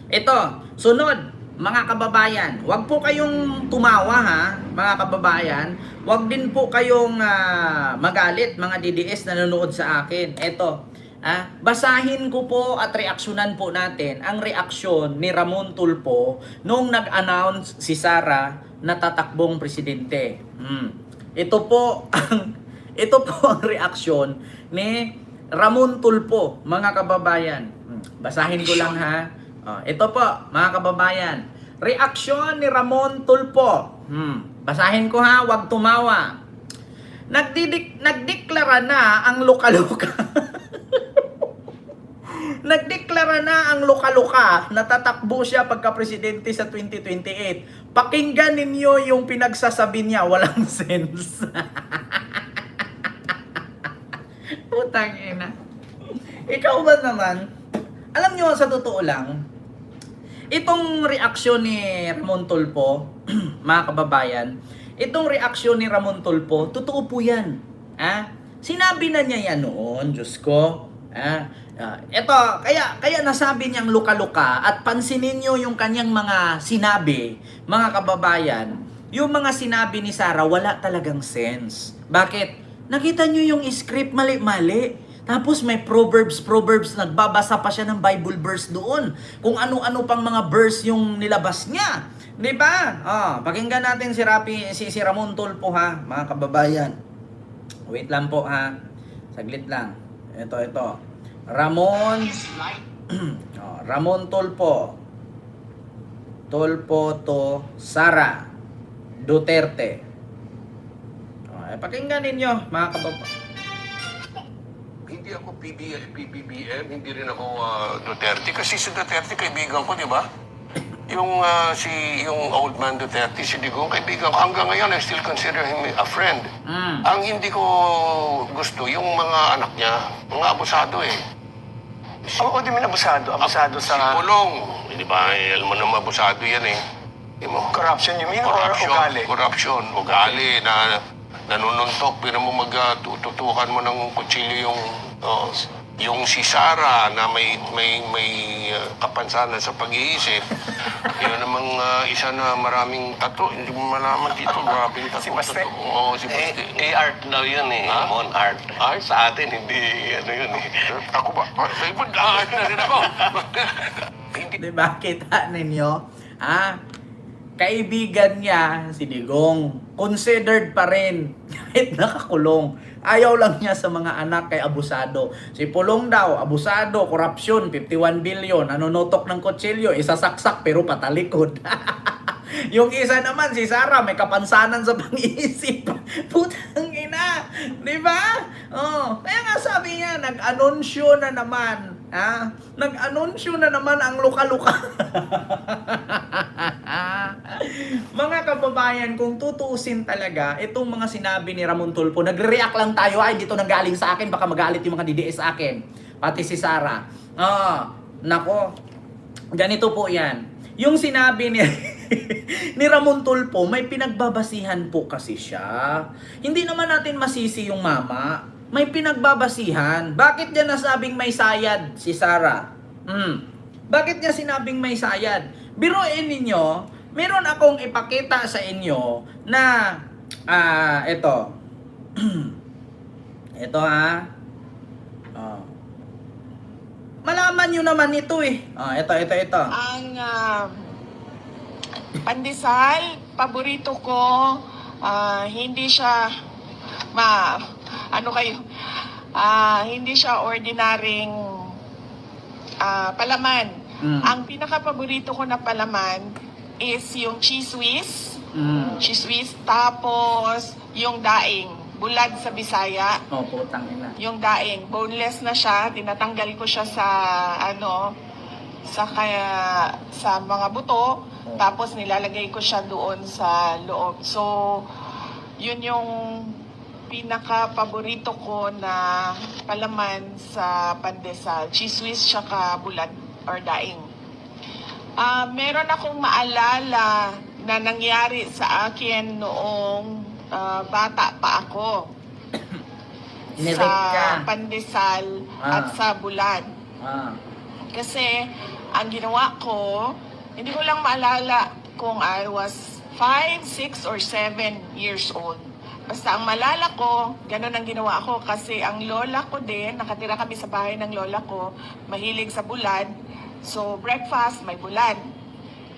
Ito, sunod, mga kababayan, wag po kayong tumawa ha, mga kababayan. Wag din po kayong magalit, mga DDS na nanonood sa akin. Ito, basahin ko po at reaksyonan po natin ang reaksyon ni Ramon Tulfo nung nag-announce si Sara na tatakbong presidente. Ito po ang reaksyon ni Ramon Tulfo, mga kababayan. Basahin ko lang ha. Ito po, mga kababayan. Reaksyon ni Ramon Tulfo. Basahin ko ha, wag tumawa. Nagdeklara na ang luka-luka. Nagdeklara na ang luka-luka na tatakbo siya pagka-presidente sa 2028. Pakinggan ninyo yung pinagsasabi niya, walang sense. Putang ina. Ikaw ba naman? Alam nyo, sa totoo lang, itong reaksyon ni Ramon Tulfo, mga kababayan, itong reaksyon ni Ramon Tulfo, totoo po yan. Sinabi na niya yan noon, Diyos ko. Ito, kaya nasabi niyang luka-luka at pansinin niyo yung kanyang mga sinabi, mga kababayan, yung mga sinabi ni Sara, wala talagang sense. Bakit? Nakita niyo yung script mali-mali. Tapos may proverbs, nagbabasa pa siya ng Bible verse doon. Kung ano-ano pang mga verse yung nilabas niya. Di ba? Pakinggan natin si Ramon Tulfo ha, mga kababayan. Wait lang po ha. Saglit lang. Ito. Ramon Tulfo. Tulfo to Sara Duterte. Pakinggan ninyo, mga kababayan. Hindi ako PBBM, hindi rin ako Duterte. Kasi si Duterte, kaibigan ko, di ba? Yung old man Duterte, si Digong, kaibigan ko. Hanggang ngayon, I still consider him a friend. Ang hindi ko gusto, yung mga anak niya, mga abusado eh. Oo, di man abusado. Abusado Si sa Pulong, di ba? Alam mo naman, abusado yan eh. corruption, you mean? Or ugali? Corruption, ugali na nanununtok, pero mo magtututukan mo ng kutsilyo yung si Sara na may kapansanan sa pag-iisip. Yun namang isa na maraming tato. Hindi mo malaman dito, maraming tato. Si Baste? Oo, si Baste. art daw yun eh. Mon, art. Art? Sa atin, hindi ano yun eh. Ako ba? Ay, art na rin ako. Diba? Kita ninyo? Kaibigan niya, si Digong, considered pa rin kahit nakakulong. Ayaw lang niya sa mga anak kay abusado. Si Pulong daw, abusado, korupsyon, 51 billion, nanunutok ng kutsilyo, isasaksak pero patalikod. Yung isa naman, si Sara, may kapansanan sa pang-iisip. Putang ina, di ba? Kaya nga sabi niya, nag-anunsyo na naman. Nag-anunsyo na naman ang luka-luka. Mga kababayan, kung tutuusin talaga, itong mga sinabi ni Ramon Tulfo, nagre-react lang tayo, ay dito nanggaling sa akin, baka magalit yung mga DDS sa akin. Pati si Sara. Nako, ganito po yan. Yung sinabi ni Ramon Tulfo, may pinagbabasihan po kasi siya. Hindi naman natin masisi yung mama. May pinagbabasihan. Bakit niya nasabing may sayad si Sara? Bakit niya sinabing may sayad? Biruin ninyo, meron akong ipakita sa inyo na, ito. Ito ha. Malaman nyo naman ito eh. Ito. Ang pandesal, paborito ko, hindi siya hindi siya ordinaryong palaman. Ang pinaka-paborito ko na palaman is yung cheese whiz. Cheese whiz, tapos yung daing. Bulad sa Bisaya. Putang ina. Yung daing, boneless na siya, tinatanggal ko siya sa sa mga buto, tapos nilalagay ko siya doon sa loob. So, yun yung pinaka-paborito ko na palaman sa pandesal, cheese whiz tsaka bulad or daing. Meron akong maalala na nangyari sa akin noong bata pa ako. Nirek Sa ka. pandesal at sa bulad. Ah. Kasi ang ginawa ko, hindi ko lang maalala kung I was 5, 6, or 7 years old. Basta ang malala ko, ganun ang ginawa ko kasi ang lola ko din, nakatira kami sa bahay ng lola ko, mahilig sa bulad. So breakfast, may bulad.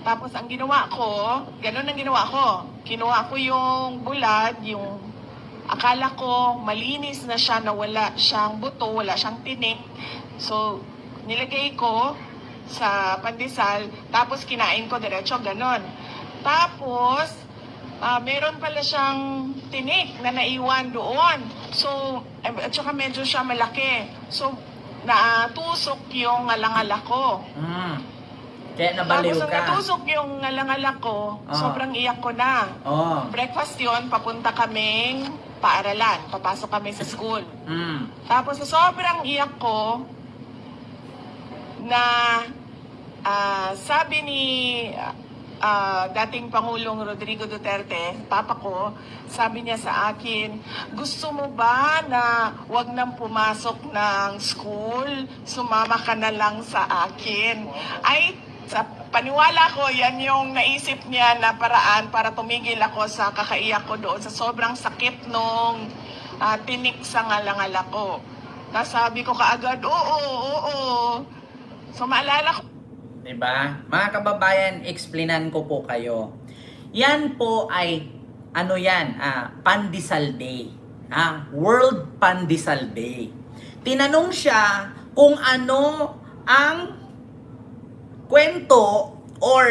Tapos ang ginawa ko, ganun ang ginawa ko. Kinuha ko yung bulad, yung akala ko malinis na siya na wala siyang buto, wala siyang tinik. So nilagay ko sa pandesal, tapos kinain ko diretso, ganon. Tapos, meron pala siyang tinik na naiwan doon. So, at saka medyo siya malaki. So, natusok yung ngalangala ko. Kaya nabaliw Tapos, ka. nang natusok yung ngalangala ko, sobrang iyak ko na. Breakfast yon, papunta kaming paaralan. Papasok kami sa school. Tapos, sa sobrang iyak ko, na sabi ni dating Pangulong Rodrigo Duterte, papa ko, sabi niya sa akin, gusto mo ba na wag nang pumasok ng school, sumama ka na lang sa akin? Ay, sa paniwala ko, yan yung naisip niya na paraan para tumigil ako sa kakaiyak ko doon sa sobrang sakit nung tinik sa ngalangala ko. Nasabi ko kaagad, oo. So, maalala ko. Diba? Mga kababayan, explainan ko po kayo. Yan po ay, Pandesal Day. World Pandesal Day. Tinanong siya kung ano ang kwento or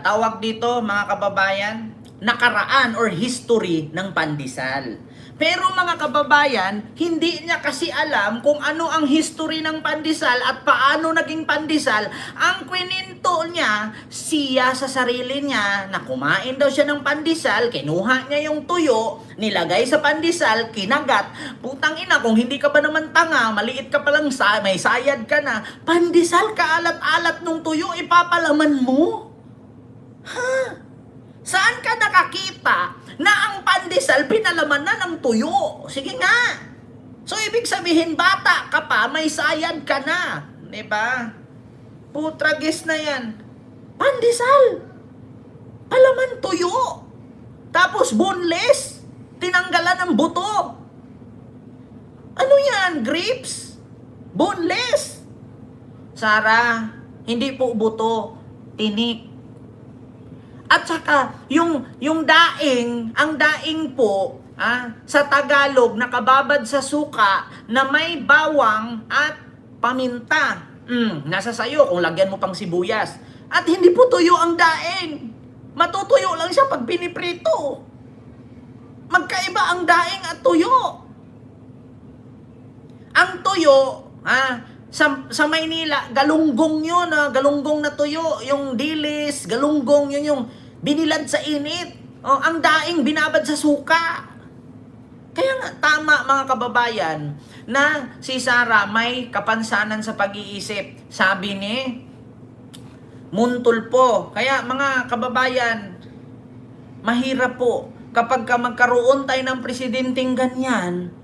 tawag dito, mga kababayan, nakaraan or history ng pandesal. Pero mga kababayan, hindi niya kasi alam kung ano ang history ng pandesal at paano naging pandesal. Ang kwininto niya, siya sa sarili niya, na kumain daw siya ng pandesal, kinuha niya yung tuyo, nilagay sa pandesal, kinagat. Putang ina, kung hindi ka ba naman tanga, maliit ka pa lang, may sayad ka na, pandesal, kaalat-alat nung tuyo, ipapalaman mo? Ha? Saan ka nakakita na ang pandesal pinalaman na ng tuyo? Sige nga. So, ibig sabihin, bata ka pa, may sayad ka na. Diba? Putragis na yan. Pandesal. Palaman tuyo. Tapos boneless. Tinanggalan ng buto. Ano yan? Grapes? Boneless. Sara, hindi po buto. Tinik. At saka, yung daing, ang daing po, sa Tagalog, nakababad sa suka na may bawang at paminta. Nasa sayo kung lagyan mo pang sibuyas. At hindi po tuyo ang daing. Matutuyo lang siya pag piniprito. Magkaiba ang daing at tuyo. Ang tuyo, sa Maynila, galunggong yun, galunggong na tuyo, yung dilis, galunggong yun yung binilad sa init. Ang daing binabad sa suka. Kaya nga, tama mga kababayan, na si Sara may kapansanan sa pag-iisip. Sabi ni Muntulpo. Kaya mga kababayan, mahirap po kapag magkaroon tayo ng presidenteng ganyan.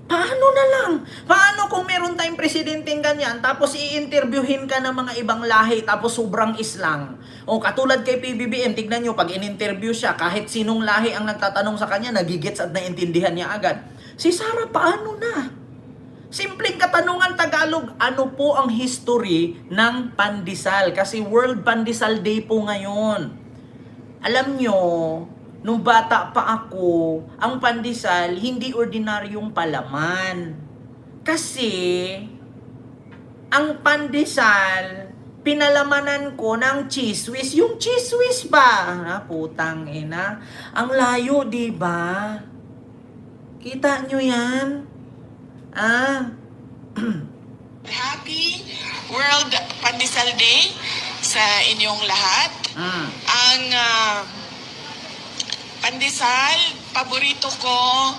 Paano na lang? Paano kung meron tayong presidenteng ganyan, tapos i-interviewin ka ng mga ibang lahi, tapos sobrang islang? O katulad kay PBBM, tignan nyo, pag in-interview siya, kahit sinong lahi ang nagtatanong sa kanya, nagigets at naintindihan niya agad. Si Sara, paano na? Simpleng katanungan Tagalog, ano po ang history ng pandesal? Kasi World Pandesal Day po ngayon. Alam nyo, nung bata pa ako, ang pandesal, hindi ordinaryong palaman. Kasi, ang pandesal, pinalamanan ko ng cheese whiz. Yung cheese whiz ba? Putang ina. Ang layo, di ba? Kita nyo yan? Happy World Pandesal Day sa inyong lahat. Ang pandesal, paborito ko.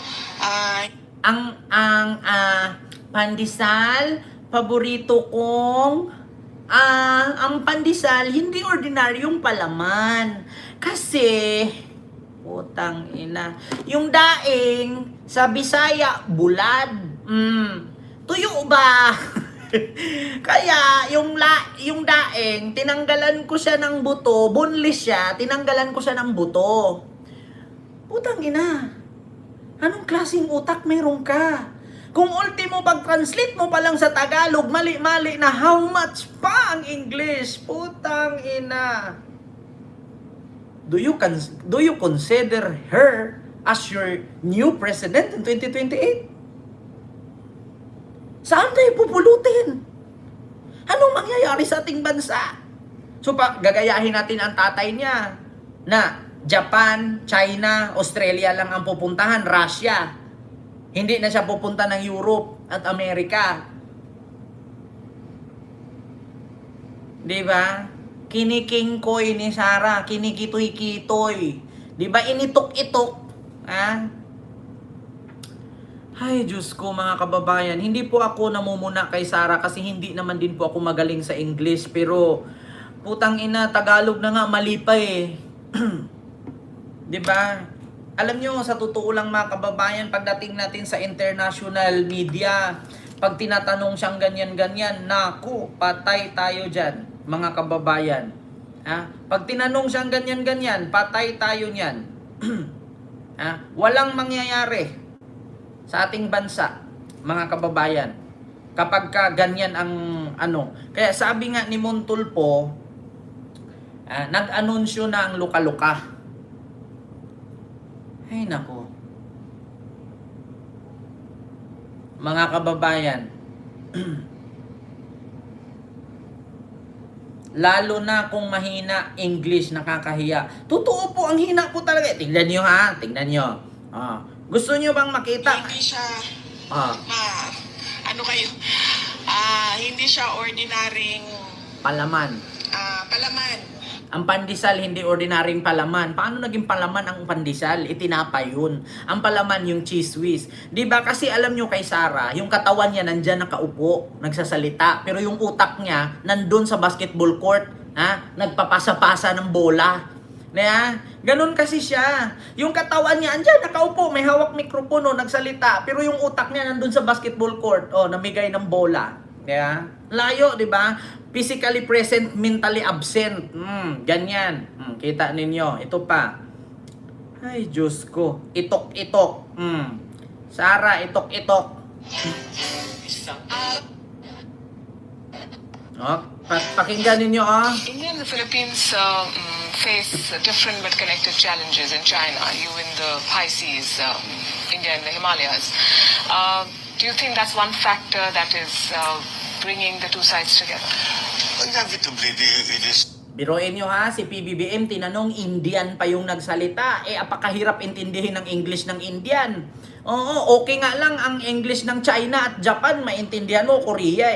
Pandesal, paborito kong, ang pandesal, hindi ordinaryong palaman. Kasi, putang ina, yung daing, sa Bisaya, bulad. Tuyo ba? Kaya, yung daing, tinanggalan ko siya ng buto, boneless siya, tinanggalan ko siya ng buto. Putang ina. Anong klaseng utak meron ka? Kung ultimo pag-translate mo pa lang sa Tagalog, mali-mali na how much pa ang English. Putang ina. Do you consider her as your new president in 2028? Saan tayo pupulutin? Anong mangyayari sa ating bansa? So, gagayahin natin ang tatay niya na Japan, China, Australia lang ang pupuntahan, Russia. Hindi na siya pupunta ng Europe at Amerika. Di ba? Kinikingkoy ni Sarah, kinikitoy-kitoy. Di ba? Initok-itok. Ha? Ay, Diyos ko mga kababayan, hindi po ako namumuna kay Sarah kasi hindi naman din po ako magaling sa English. Pero, putang ina, Tagalog na nga, mali pa eh. Diba? Alam nyo, sa totoo lang mga kababayan, pagdating natin sa international media, pag tinatanong siyang ganyan-ganyan, naku, patay tayo dyan, mga kababayan. Ha? Pag tinanong siyang ganyan-ganyan, patay tayo niyan. Ha? Walang mangyayari sa ating bansa, mga kababayan, kapag ka ganyan ang ano. Kaya sabi nga ni Montulpo, nag-anunsyo na ang luka-luka. Ay nako. Mga kababayan, lalo na kung mahina English, nakakahiya. Totoo po, ang hina po talaga. Tingnan nyo ha, tingnan nyo. Gusto nyo bang makita? Hindi siya, hindi siya ordinaryong Palaman. palaman. Ang pandesal hindi ordinaryong palaman. Paano naging palaman ang pandesal? Itinapa yun. Ang palaman yung cheese whiz. Diba kasi alam nyo kay Sarah, yung katawan niya nandyan nakaupo, nagsasalita. Pero yung utak niya nandun sa basketball court, nagpapasa-pasa ng bola. Ganun kasi siya. Yung katawan niya andyan nakaupo, may hawak mikropono, nagsalita. Pero yung utak niya nandun sa basketball court, namigay ng bola. Layo, di ba? Physically present, mentally absent. Ganyan. Kita ninyo. Ito pa. Ay, Diyos ko. Itok-itok. Sarah, itok-itok. Pakinggan ninyo, India and the Philippines face different but connected challenges in China. You in the high seas, India in the Himalayas. Do you think that's one factor that is bringing the two sides together? Inevitably, it is. Biruin nyo si PBBM, tinanong, Indian pa yung nagsalita. Apakahirap intindihin ng English ng Indian. Oo, okay nga lang ang English ng China at Japan, maintindihan mo, Korea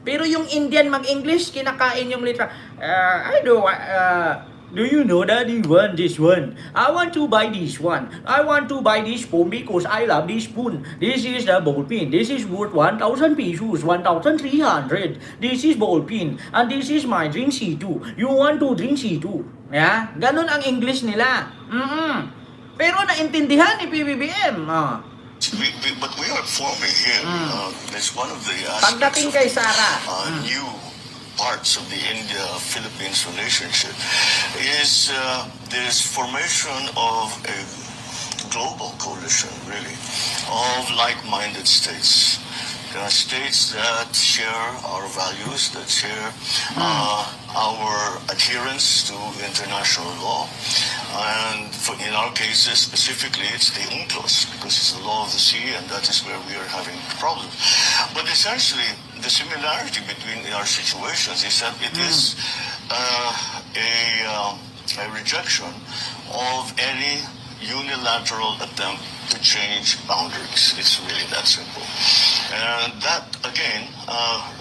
Pero yung Indian mag-English, kinakain yung litra. Do you know that you want this one? I want to buy this one. I want to buy this spoon because I love this spoon. This is the ball pin. This is worth 1,000 pesos, 1,300. This is ball pin. And this is my drink C2. You want to drink C2? Ganun ang English nila. Pero naintindihan ni PBBM. But we are forming here. That's one of the Pagdating kay Sarah. New parts of the India-Philippines relationship is this formation of a global coalition, really, of like-minded states. There are states that share our values, that share our adherence to international law. And in our cases, specifically, it's the UNCLOS, because it's the law of the sea, and that is where we are having problems. But essentially, the similarity between our situations is that it is a rejection of any unilateral attempt to change boundaries. It's really that simple. And that, again,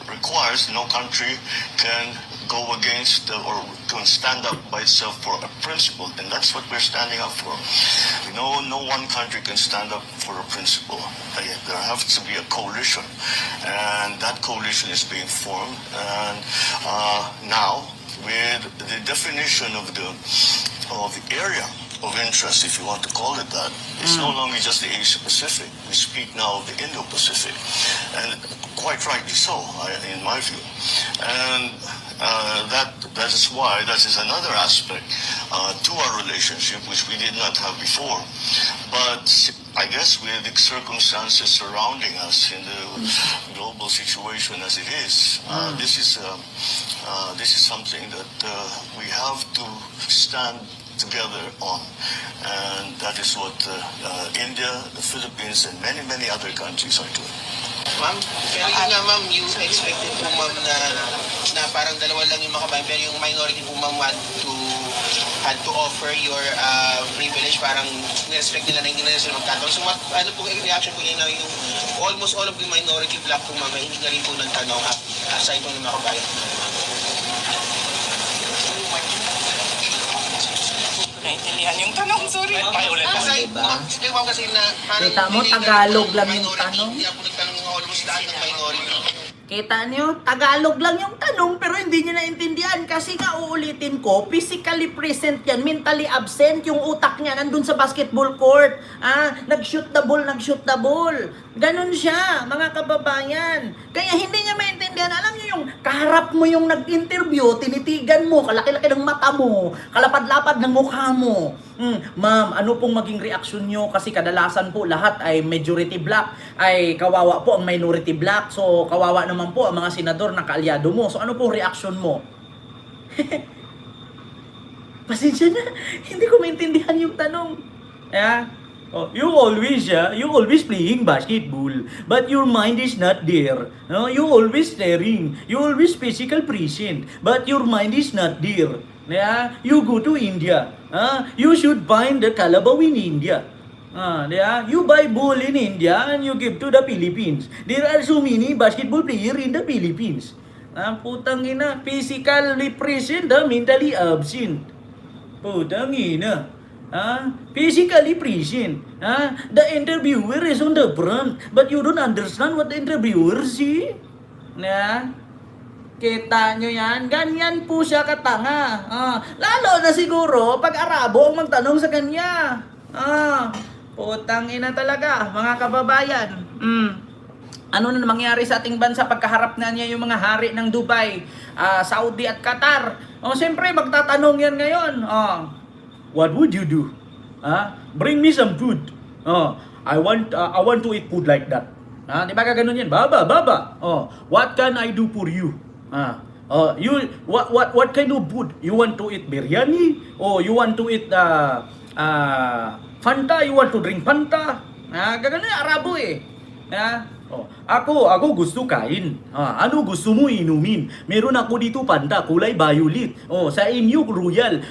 requires no country can go against or can stand up by itself for a principle, and that's what we're standing up for. No one country can stand up for a principle. There has to be a coalition, and that coalition is being formed. And now, with the definition of the area of interest, if you want to call it that. It's no longer just the Asia Pacific. We speak now of the Indo-Pacific, and quite rightly so, in my view. And that is why that is another aspect to our relationship which we did not have before. But I guess with the circumstances surrounding us in the global situation as it is, this is something that we have to stand together on, and that is what India, the Philippines, and many other countries are doing. Ma'am, pero yun nga ma'am, you expected po ma'am na parang dalawa lang yung makabayan, pero yung minority po ma'am had to offer your privilege, parang nirespect nila na hindi na sila magtatanong. So ano po yung reaction po niya na yung almost all of the minority black po ma'am, hindi na rin po nagtanong aside po ng makabayan? Naintindihan yung tanong, sorry. Kasi, ma'am, kasi na parang Kita mo, hindi na- Tagalog lang yung minority, tanong. Hindi ako nagtanong ng almost lahat ng minority. Kita niyo, Tagalog lang yung tanong pero hindi niyo naintindihan kasi nga uulitin ko, physically present yan, mentally absent yung utak niya nandun sa basketball court. Nag-shoot the ball. Ganun siya, mga kababayan. Kaya hindi niya maintindihan. Alam niyo yung kaharap mo yung nag-interview, tinitigan mo, kalaki-laki ng mata mo, kalapad-lapad ng mukha mo. Ma'am, ano pong maging reaksyon nyo? Kasi kadalasan po lahat ay majority black, ay kawawa po ang minority black. So, kawawa naman po ang mga senador na kaalyado mo. So, ano pong reaksyon mo? Pasensya na, hindi ko maintindihan yung tanong. You always playing basketball, but your mind is not there. You always staring, you always physical present, but your mind is not there. You go to India. You should find the Kalabaw in India. You buy ball in India and you give to the Philippines. There are so many basketball player in the Philippines. Putang ina, physically present, mentally absent. Putang ina. Physically present. The interviewer is on the front, but you don't understand what the interviewer see. Kita nyo yan? Ganyan po siya katanga. Lalo na siguro pag Arabo ang magtanong sa kanya. Putang ina talaga, mga kababayan. Ano na mangyari sa ating bansa pagkaharap na niya yung mga hari ng Dubai, Saudi at Qatar? Siyempre magtatanong yan ngayon. What would you do? Bring me some food. I want to eat food like that. Di ba ganun yan? Baba. What can I do for you? What kind of food? You want to eat biryani? Or you want to eat Fanta? You want to drink Fanta? Gagano yung Arabo eh. Ako gusto kain. Ano gusto mo inumin? Meron ako dito Fanta, kulay violet. Sa inyo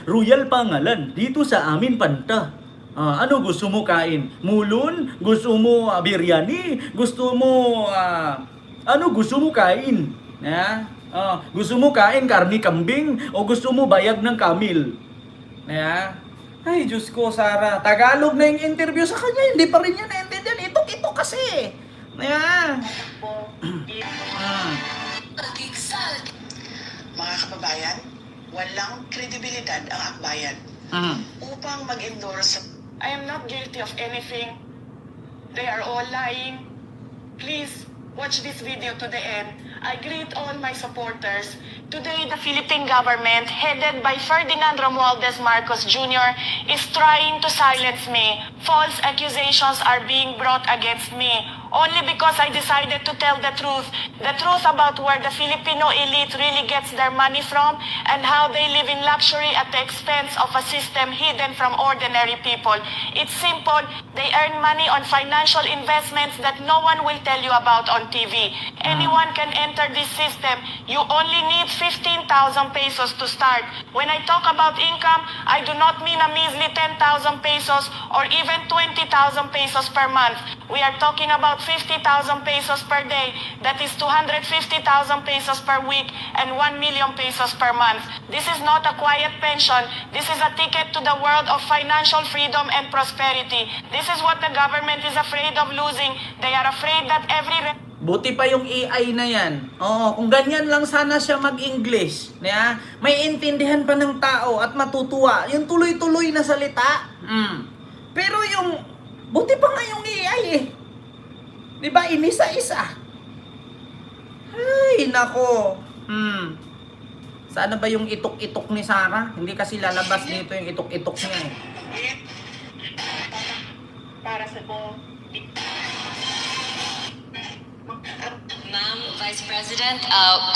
royal pangalan. Dito sa amin Fanta. Ano gusto mo kain? Mulon? Gusto mo biryani? Gusto mo ano gusto mo kain? Gusto mo kain karni kambing o gusto mo bayag ng kamil? Ay, Diyos ko, Sara. Tagalog na yung interview sa kanya. Hindi pa rin niya naintindihan. Ito kasi. Mga kababayan, walang kredibilidad ang akbayan upang mag-endorse. I am not guilty of anything. They are all lying. Please watch this video to the end. I greet all my supporters. Today, the Philippine government, headed by Ferdinand Romualdez Marcos Jr., is trying to silence me. False accusations are being brought against me only because I decided to tell the truth about where the Filipino elite really gets their money from and how they live in luxury at the expense of a system hidden from ordinary people. It's simple. They earn money on financial investments that no one will tell you about on TV. Anyone can enter this system. You only need 15,000 pesos to start. When I talk about income, I do not mean a measly 10,000 pesos or even 20,000 pesos per month. We are talking about 50,000 pesos per day. That is 250,000 pesos per week and 1 million pesos per month. This is not a quiet pension. This is a ticket to the world of financial freedom and prosperity. This is what the government is afraid of losing. They are afraid that every... Buti pa yung AI na yan. Kung ganyan lang sana siya mag-English, may intindihan pa ng tao at matutuwa. Yung tuloy-tuloy na salita. Pero yung, buti pa nga yung AI eh. Di ba, inisa-isa. Ay, nako. Sana ba yung itok-itok ni Sarah? Hindi kasi lalabas dito yung itok-itok niya eh. Para sa Ma'am, Vice President,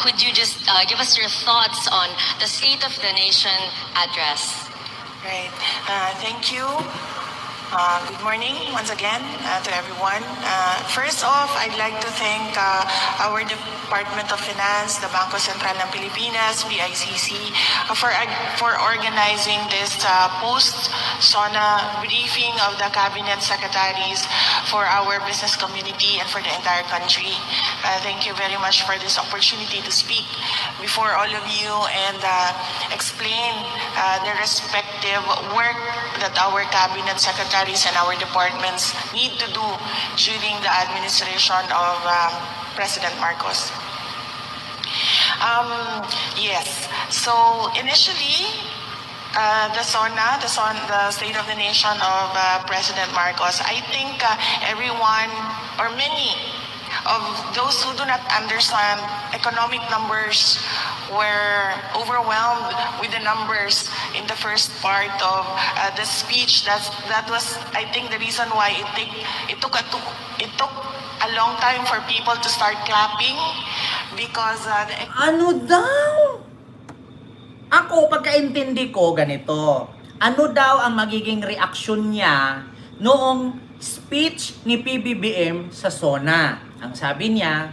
could you just give us your thoughts on the State of the Nation address? Right. Thank you. Good morning once again to everyone. First off, I'd like to thank our Department of Finance, the Bangko Sentral ng Pilipinas, BICC, for organizing this post-SONA briefing of the Cabinet Secretaries for our business community and for the entire country. Thank you very much for this opportunity to speak before all of you and explain the respective work that our Cabinet Secretaries and our departments need to do during the administration of President Marcos. Yes, so initially, the State of the Nation of President Marcos, I think everyone or many of those who do not understand economic numbers were overwhelmed with the numbers in the first part of the speech. That was, I think, the reason why it took a long time for people to start clapping because Ano daw? Ako, pagkaintindi ko, ganito. Ano daw ang magiging reaksyon niya noong speech ni PBBM sa SONA? Ang sabi niya,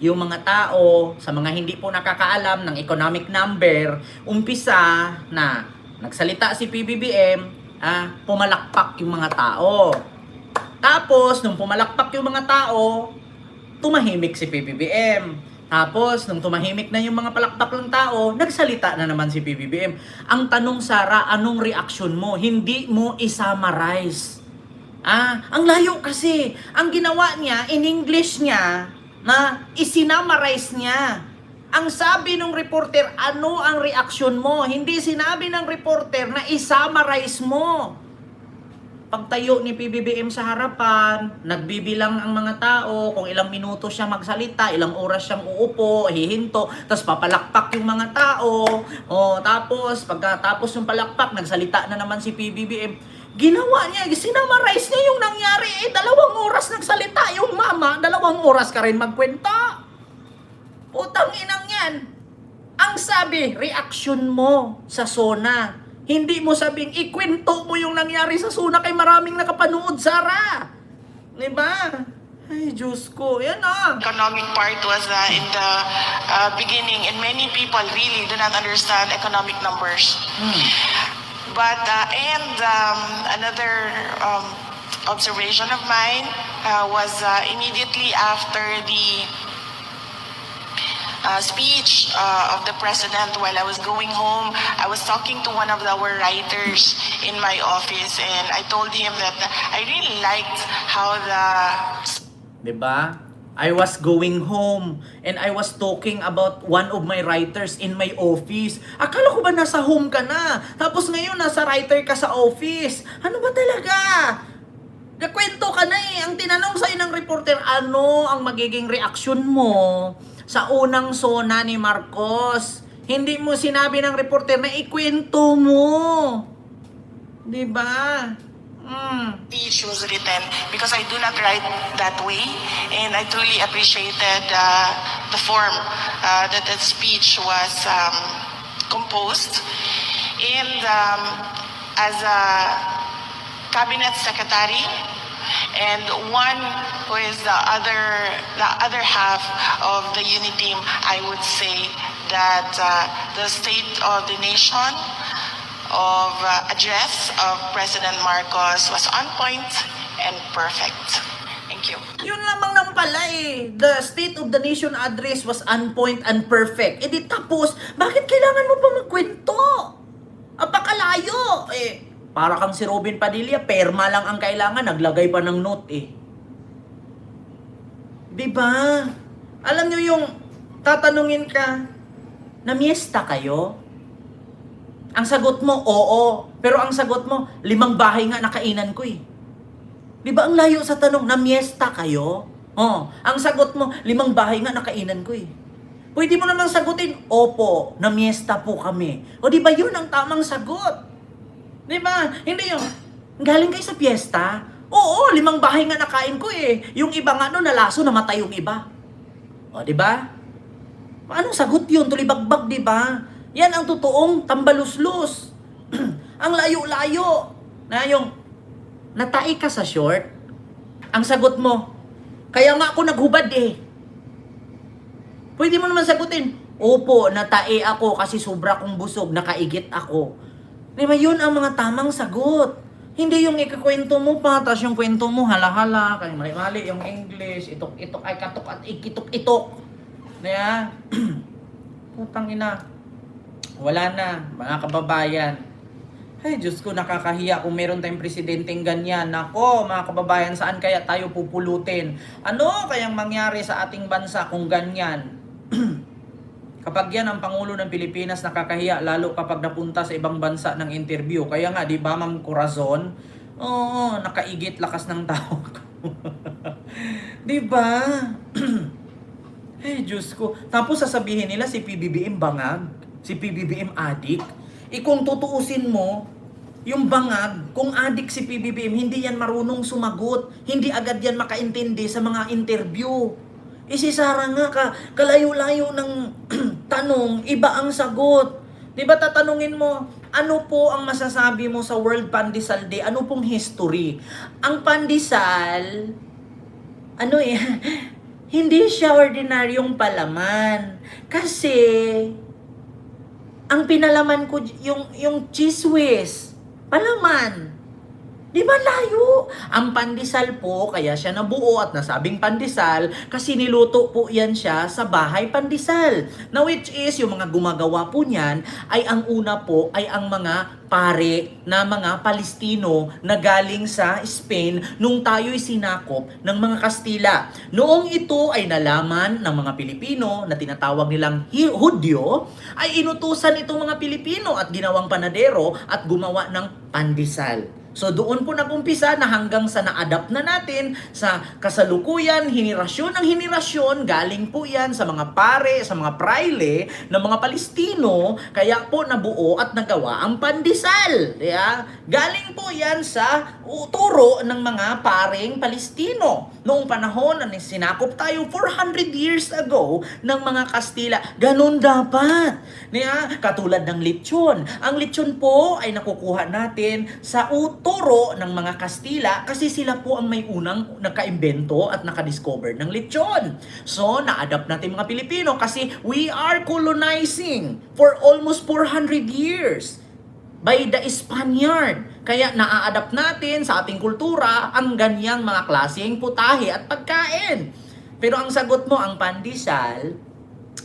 yung mga tao, sa mga hindi po nakakaalam ng economic number, umpisa na nagsalita si PBBM, pumalakpak yung mga tao. Tapos, nung pumalakpak yung mga tao, tumahimik si PBBM. Tapos, nung tumahimik na yung mga palakpak ng tao, nagsalita na naman si PBBM. Ang tanong, Sara, anong reaksyon mo? Hindi mo i-summarize. Ang layo kasi. Ang ginawa niya, in English niya, na isinamarize niya. Ang sabi ng reporter, ano ang reaksyon mo? Hindi sinabi ng reporter na isamarize mo. Pagtayo ni PBBM sa harapan, nagbibilang ang mga tao kung ilang minuto siya magsalita, ilang oras siyang uupo, hihinto, tapos papalakpak yung mga tao. Tapos pagkatapos yung palakpak, nagsalita na naman si PBBM. Ginawa niya, sinamarize niya yung nangyari. 2 oras nagsalita yung mama, 2 oras ka rin magkwenta. Putang inang yan. Ang sabi, reaksyon mo sa SONA. Hindi mo sabing, ikwento mo yung nangyari sa SONA kay maraming nakapanood, Sara. Diba? Ay, Diyos ko. Yan economic part was in the beginning, and many people really do not understand economic numbers. But another observation of mine was immediately after the speech of the president, while I was going home, I was talking to one of our writers in my office, and I told him that I really liked how the Diba? I was going home and I was talking about one of my writers in my office. Akala ko ba nasa home ka na? Tapos ngayon nasa writer ka sa office. Ano ba talaga? Nakwento ka na eh. Ang tinanong sa'yo ng reporter, ano ang magiging reaksyon mo sa unang SONA ni Marcos? Hindi mo sinabi ng reporter na ikwento mo. Diba? speech was written, because I do not write that way, and I truly appreciated the form that speech was composed. And as a cabinet secretary, and one who is the other half of the unit team, I would say that the State of the Nation of address of President Marcos was on point and perfect. Thank you. Yun lamang nang pala eh. The State of the Nation address was on point and perfect. E di tapos, bakit kailangan mo pa magkwento? Apakalayo eh. Para kang si Robin Padilla, perma lang ang kailangan, naglagay pa ng note eh. Diba? Alam nyo yung tatanungin ka, namiesta kayo? Ang sagot mo, oo. Pero ang sagot mo, 5 bahay nga nakainan ko eh. Di ba ang layo sa tanong, namiesta kayo? Oh, ang sagot mo, 5 bahay nga nakainan ko eh. Pwede mo namang sagutin, opo, namiesta po kami. O di ba yun ang tamang sagot? Di ba? Hindi yung, galing kayo sa piyesta? Oo, 5 bahay nga nakain ko eh. Yung iba nga no, nalaso, namatay yung iba. O, di ba? Anong sagot yun? Tulibagbag, di ba? Yan ang totoong tambaluslus. Ang layo-layo. Na yung, natai ka sa short, ang sagot mo, kaya nga ako naghubad eh. Pwede mo naman sagutin, opo, natai ako kasi sobra kong busog, nakaigit ako. Di ba yun ang mga tamang sagot? Hindi yung ikakwento mo pa, tapos yung kwento mo hala-hala, kaya mali-mali yung English, itok-itok, ay katok at ikitok-itok. Kaya, putang ina, wala na, mga kababayan. Ay, Diyos ko, nakakahiya kung meron tayong presidenteng ganyan. Nako, mga kababayan, saan kaya tayo pupulutin? Ano kayang mangyari sa ating bansa kung ganyan? Kapag yan ang Pangulo ng Pilipinas, nakakahiya, lalo kapag napunta sa ibang bansa ng interview. Kaya nga, di ba, Ma'am Corazon? Oo, nakaigit lakas ng tao ko. Di ba? Ay, Diyos ko. Tapos sasabihin nila si PBBM bangag, si PBBM adik. Kung tutuusin mo, yung bangag, kung adik si PBBM, hindi yan marunong sumagot. Hindi agad yan makaintindi sa mga interview. Si Sara nga, kalayo-layo ng tanong, iba ang sagot. Di ba tatanungin mo, ano po ang masasabi mo sa World Pandesal Day? Ano pong history? Ang pandesal, ano eh, hindi siya ordinaryong palaman. Kasi, ang pinalaman ko, yung cheese whiz, palaman. Di ba layo? Ang pandesal po, kaya siya nabuo at nasabing pandesal, kasi niluto po yan siya sa bahay pandesal. Now which is, yung mga gumagawa po niyan, ay ang una po ay ang mga pare na mga Palestino na galing sa Spain nung tayo'y sinakop ng mga Kastila. Noong ito ay nalaman ng mga Pilipino na tinatawag nilang Hudyo, ay inutusan itong mga Pilipino at ginawang panadero at gumawa ng pandesal. So doon po nagumpisa na hanggang sa na-adapt na natin sa kasalukuyan, henerasyon ng henerasyon, galing po yan sa mga pare, sa mga praile ng mga Palestino, kaya po nabuo at nagawa ang pandesal. Yeah? Galing po yan sa turo ng mga paring Palestino. Noong panahon na sinakop tayo 400 years ago ng mga Kastila, ganun dapat. Yeah? Katulad ng lechon. Ang lechon po ay nakukuha natin sa turo ng mga Kastila kasi sila po ang may unang naka-imbento at naka-discover ng lechon. So, na-adapt natin mga Pilipino kasi we are colonizing for almost 400 years by the Spaniard. Kaya na-adapt natin sa ating kultura ang ganyang mga klaseng putahe at pagkain. Pero ang sagot mo, ang pandesal,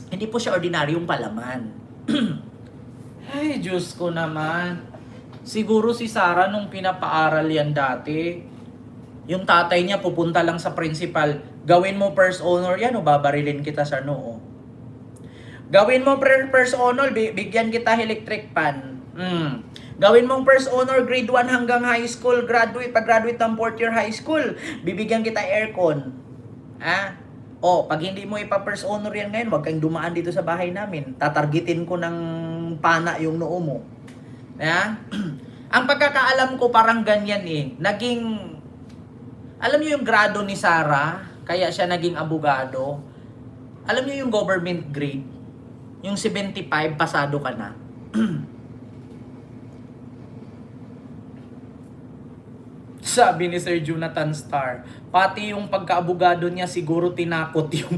hindi po siya ordinaryong palaman. Ay, Diyos ko naman. Siguro si Sara nung pinapaaral yan dati, yung tatay niya pupunta lang sa principal, gawin mo first honor yan o babarilin kita sa noo. Gawin mo first honor, bigyan kita electric pan. Gawin mong first honor grade 1 hanggang high school, pag-graduate ng 4th year high school, bibigyan kita aircon. Pag hindi mo ipa-first honor yan ngayon, wag kang dumaan dito sa bahay namin. Tatargetin ko ng pana yung noo mo. Ang pagkakaalam ko parang ganyan eh. Alam niyo yung grado ni Sara, kaya siya naging abogado. Alam niyo yung government grade, yung 75, pasado ka na. Sabi ni Sir Jonathan Starr, pati yung pagka-abogado niya siguro tinakot yung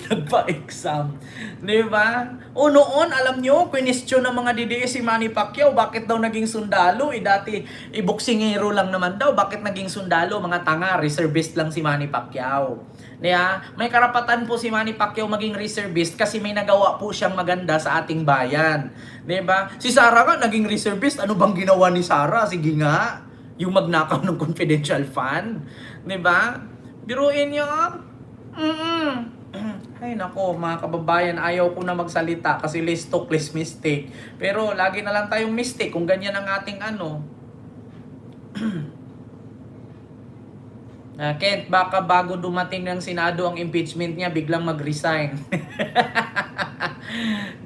nagpa-exam. Diba? O noon, alam nyo, question ng mga DDS si Manny Pacquiao, bakit daw naging sundalo? Dati, boksingero lang naman daw. Bakit naging sundalo? Mga tanga, reservist lang si Manny Pacquiao. Diba? May karapatan po si Manny Pacquiao maging reservist kasi may nagawa po siyang maganda sa ating bayan. Diba? Si Sara nga naging reservist. Ano bang ginawa ni Sara? Sige nga. Yung magnakaw ng confidential fund. Diba? Biruin nyo. Ay nako, mga kababayan, ayaw ko na magsalita kasi less talk, less mistake. Pero lagi na lang tayong mistake kung ganyan ang ating ano. Kent, baka bago dumating ng Senado ang impeachment niya, biglang mag-resign.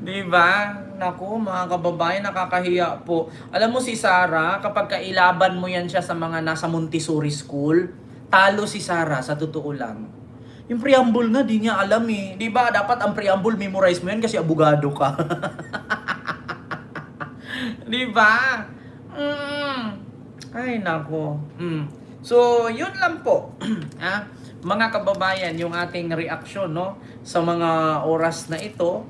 Diba? Naku, mga kababayan, nakakahiya po. Alam mo si Sarah, kapag kailaban mo yan siya sa mga nasa Montessori school, talo si Sarah, sa totoo lang. Yung preamble nga, di niya alam eh. Diba? Dapat ang preamble, memorize mo yan kasi abogado ka. Diba? Ay, nako. So, yun lang po. Mga kababayan, yung ating reaksyon, no, sa mga oras na ito.